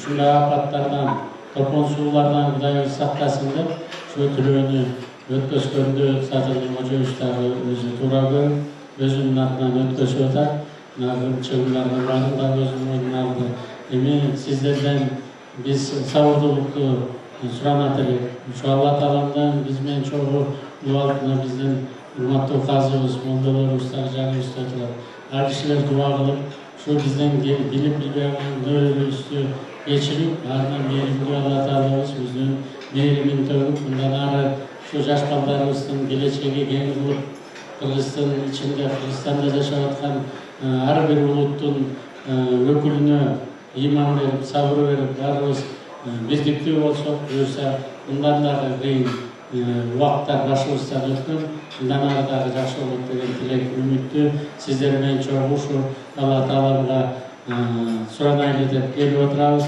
ушундай апаттардан, топон суулардан Кудай сактасын деп ушул тилөөнү өткөзгөндө Садырдын Кожоевич дагы өзү туура көрүп, өзүнүн атынан өткөзүп атат. Чыгымдардын баарын дагы өзүнүн мойнуна алды. Эми сиздерден биз сабырдуулукту суранат элек. Ушу Алла Тааландан биз менен чогуу дубалына биздин урматтуу казыбыз, молдолорубуздар жаныбызда отурат. Ар кишилер дуба кылып, ушу биздин билип билбеген күнөөлөрүбүздү кечирип, арынан мээримдүү Алла Таалабыз биздин мээримин төгүп, мындан ары ушу жаш балдарыбыздын келечеги кең кылып, Кыргыздын ичинде, Кыргызстанда жашап аткан ар бир улуттун өкүлүнө ыйман берип, сабыр берип, баарыбыз бирдиктүү болсок, буюрса мындан дагы кыйын убакыттар башыбыздан өткөн, мындан ары дагы жакшы болот деген тилек, үмүттүү сиздер менен чогуу ушу Алла Таалага суранайлы деп келип отурабыз.